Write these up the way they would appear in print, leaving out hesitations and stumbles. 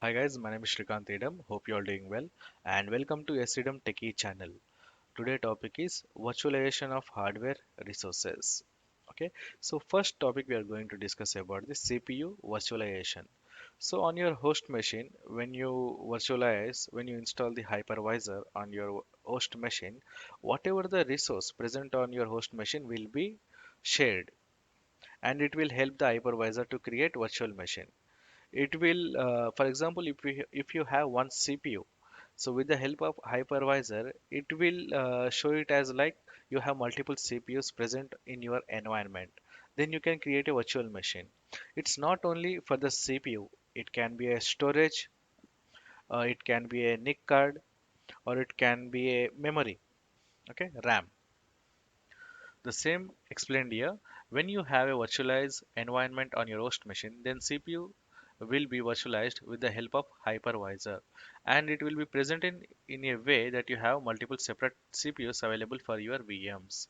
Hi guys, my name is Shrikant Edam. Hope you all doing well and welcome to SEDM Techie channel. Today topic is virtualization of hardware resources. Okay, so first topic we are going to discuss about the CPU virtualization. So on your host machine, when you install the hypervisor on your host machine, whatever the resource present on your host machine will be shared and it will help the hypervisor to create virtual machine. It will for example, if you have one CPU, so with the help of hypervisor it will show it as like you have multiple CPUs present in your environment. Then you can create a virtual machine. It's not only for the CPU, it can be a storage, it can be a NIC card, or it can be a memory, okay, RAM. The same explained here. When you have a virtualized environment on your host machine, then CPU will be virtualized with the help of hypervisor, and it will be present in a way that you have multiple separate CPUs available for your VMs.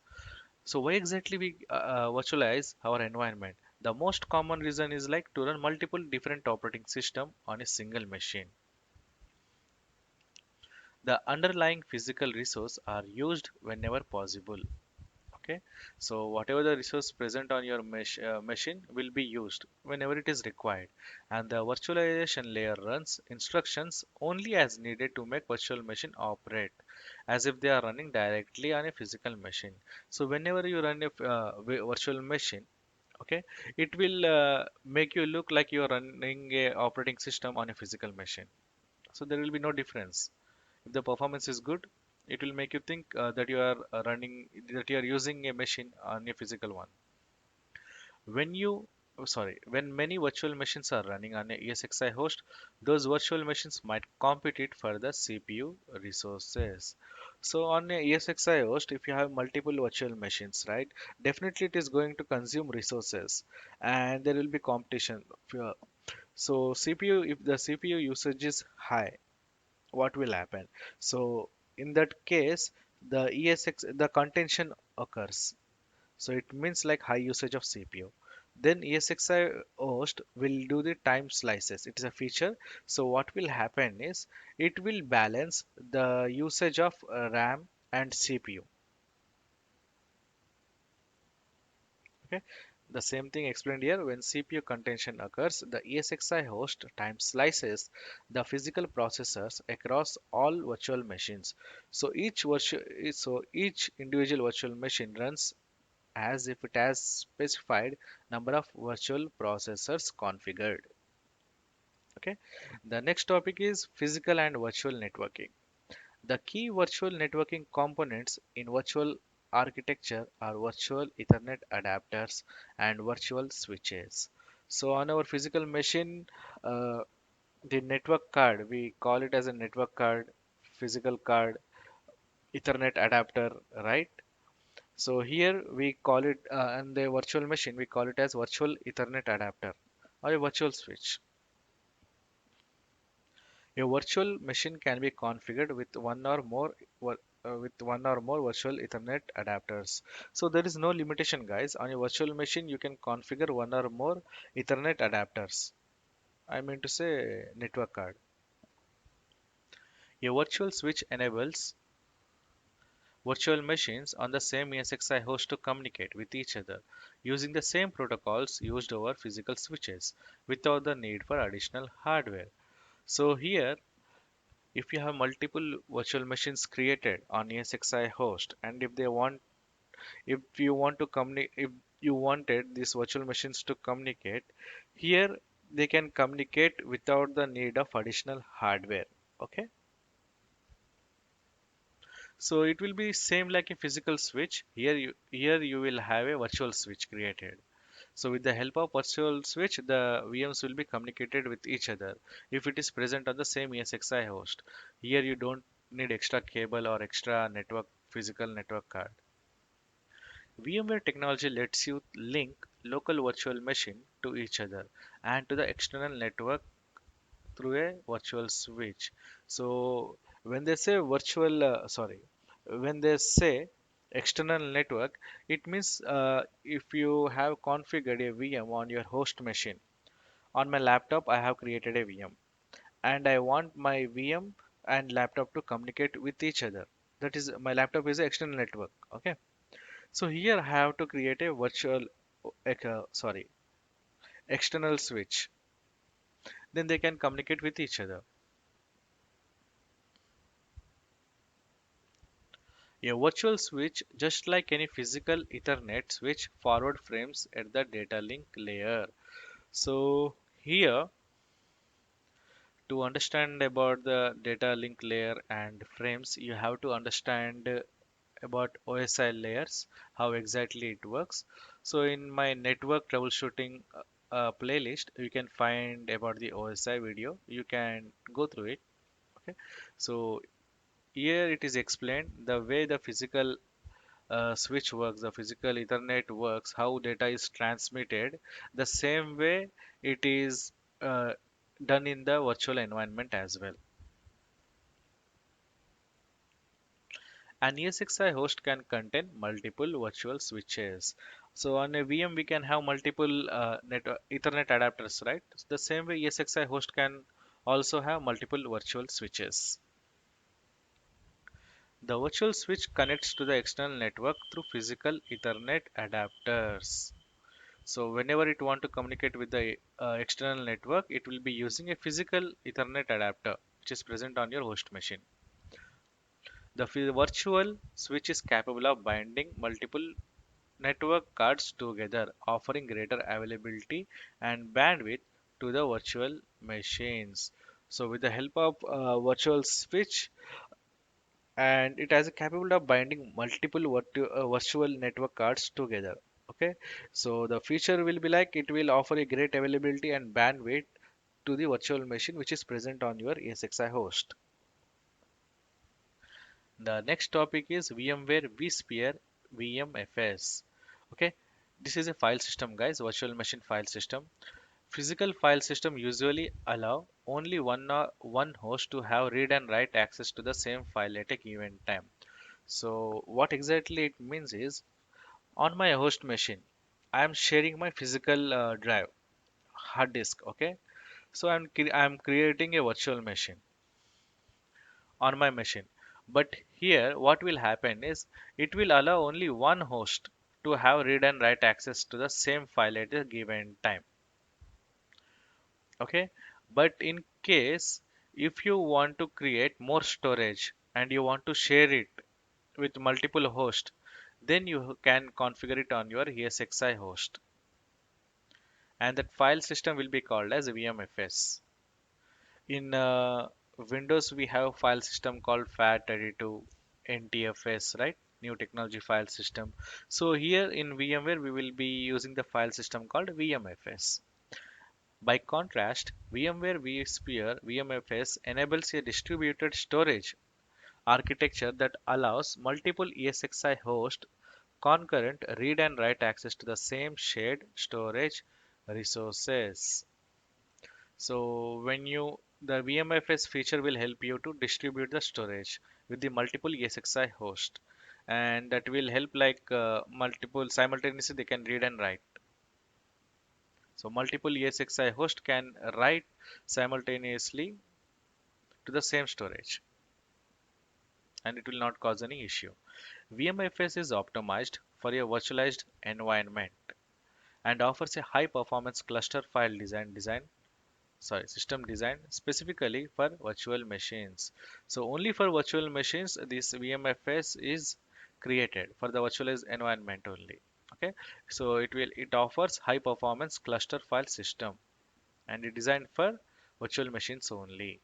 So why exactly we virtualize our environment? The most common reason is like to run multiple different operating system on a single machine. The underlying physical resource are used whenever possible. Okay, so whatever the resource present on your machine will be used whenever it is required, and the virtualization layer runs instructions only as needed to make virtual machine operate as if they are running directly on a physical machine. So whenever you run a virtual machine, okay, it will make you look like you are running a operating system on a physical machine. So there will be no difference. If the performance is good, it will make you think that you are using a machine on a physical one. When many virtual machines are running on a ESXi host, those virtual machines might compete for the CPU resources. So on a ESXi host, if you have multiple virtual machines, right, definitely it is going to consume resources, and there will be competition. So CPU, if the CPU usage is high, what will happen? So in that case, the contention occurs. So it means like high usage of CPU. Then ESXi host will do the time slices. It is a feature. So what will happen is it will balance the usage of RAM and CPU. Okay. The same thing explained here. When CPU contention occurs, the ESXi host time slices the physical processors across all virtual machines. So each individual virtual machine runs as if it has specified number of virtual processors configured. Okay. The next topic is physical and virtual networking. The key virtual networking components in virtual architecture are virtual Ethernet adapters and virtual switches. So on our physical machine, uh, the network card, we call it as a network card, physical card, Ethernet adapter, right? So here we call it, and the virtual machine, we call it as virtual Ethernet adapter or a virtual switch. A virtual machine can be configured with one or more virtual Ethernet adapters. So there is no limitation, guys. On a virtual machine, you can configure one or more Ethernet adapters. I mean to say network card. A virtual switch enables virtual machines on the same ESXi host to communicate with each other using the same protocols used over physical switches without the need for additional hardware. So here, if you have multiple virtual machines created on ESXi host, and if you want to communicate, if you wanted these virtual machines to communicate, here they can communicate without the need of additional hardware. Okay, so it will be same like a physical switch. Here you will have a virtual switch created. So with the help of virtual switch, the VMs will be communicated with each other if it is present on the same ESXi host. Here you don't need extra cable or extra network physical network card. VMware technology lets you link local virtual machine to each other and to the external network through a virtual switch. So when they say when they say external network, it means if you have configured a VM on your host machine. On my laptop, I have created a VM, and I want my VM and laptop to communicate with each other. That is, my laptop is an external network. Okay. So here I have to create a virtual, sorry, external switch. Then they can communicate with each other. A virtual switch, just like any physical Ethernet switch, forward frames at the data link layer. So here, to understand about the data link layer and frames, you have to understand about OSI layers, how exactly it works. So in my network troubleshooting playlist, you can find about the OSI video. You can go through it. Okay. So here it is explained the way the physical switch works, the physical Ethernet works, how data is transmitted. The same way it is done in the virtual environment as well. An ESXi host can contain multiple virtual switches. So on a VM, we can have multiple Ethernet adapters, right? The same way ESXi host can also have multiple virtual switches. The virtual switch connects to the external network through physical Ethernet adapters. So whenever it want to communicate with the external network, it will be using a physical Ethernet adapter, which is present on your host machine. The virtual switch is capable of binding multiple network cards together, offering greater availability and bandwidth to the virtual machines. So with the help of virtual switch, and it has a capable of binding multiple virtual network cards together. Okay, so the feature will be like it will offer a great availability and bandwidth to the virtual machine which is present on your ESXi host. The next topic is VMware vSphere VMFS. Okay, this is a file system, guys, virtual machine file system. Physical file system usually allow only one host to have read and write access to the same file at a given time. So what exactly it means is, on my host machine, I am sharing my physical drive, hard disk. Okay, so I'm creating a virtual machine on my machine. But here, what will happen is it will allow only one host to have read and write access to the same file at a given time. Okay, but in case if you want to create more storage and you want to share it with multiple hosts, then you can configure it on your ESXi host, and that file system will be called as VMFS. In Windows, we have file system called FAT32 NTFS, right? New technology file system. So here in VMware, we will be using the file system called VMFS. By contrast, VMware vSphere VMFS enables a distributed storage architecture that allows multiple ESXi hosts concurrent read and write access to the same shared storage resources. So when you the VMFS feature will help you to distribute the storage with the multiple ESXi host, and that will help like multiple simultaneously they can read and write. So multiple ESXi host can write simultaneously to the same storage, and it will not cause any issue. VMFS is optimized for a virtualized environment and offers a high performance cluster file system design specifically for virtual machines. So only for virtual machines this VMFS is created for the virtualized environment only. Okay, so it offers high performance cluster file system and it designed for virtual machines only.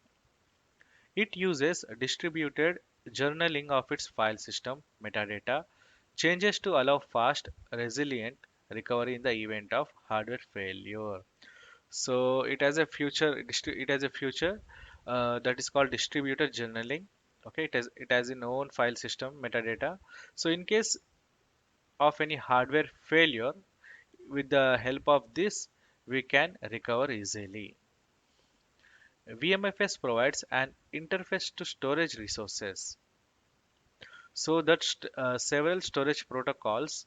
It uses distributed journaling of its file system metadata changes to allow fast, resilient recovery in the event of hardware failure. So it has a future that is called distributed journaling. Okay, it has its own file system metadata. So in case of any hardware failure, with the help of this, we can recover easily. VMFS provides an interface to storage resources so that several storage protocols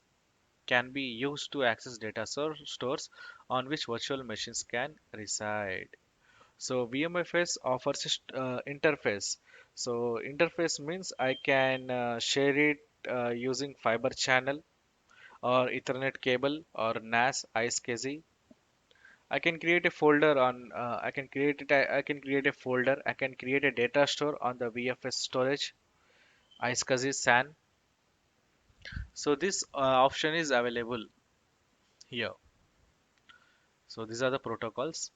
can be used to access data stores on which virtual machines can reside. So VMFS offers a interface. So interface means I can share it using fiber channel or Ethernet cable or NAS iSCSI. I can create a folder on. I can create it. I can create a folder. I can create a data store on the VFS storage iSCSI SAN. So this option is available here. So these are the protocols.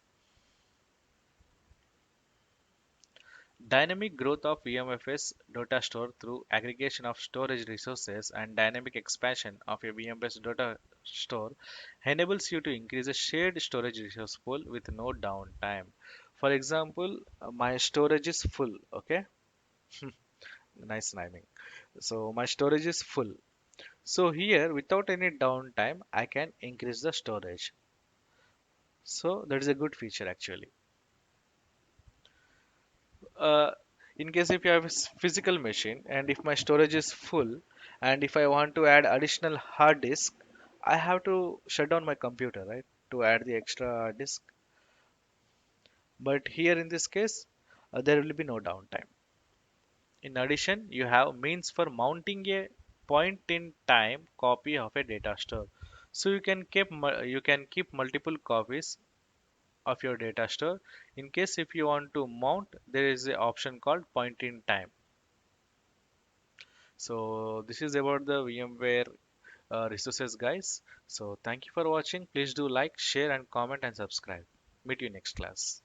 Dynamic growth of VMFS data store through aggregation of storage resources and dynamic expansion of a VMFS data store enables you to increase a shared storage resource pool with no downtime. For example, my storage is full. Okay, nice naming. So my storage is full. So here, without any downtime, I can increase the storage. So that is a good feature actually. uh, in case if you have a physical machine and if my storage is full and if I want to add additional hard disk, I have to shut down my computer, right, to add the extra hard disk. But here in this case, there will be no downtime. In addition, you have means for mounting a point in time copy of a data store. So you can keep multiple copies of your data store. In case if you want to mount, there is an option called point in time. So this is about the VMware resources, guys. So thank you for watching. Please do like, share, and comment and subscribe. Meet you next class.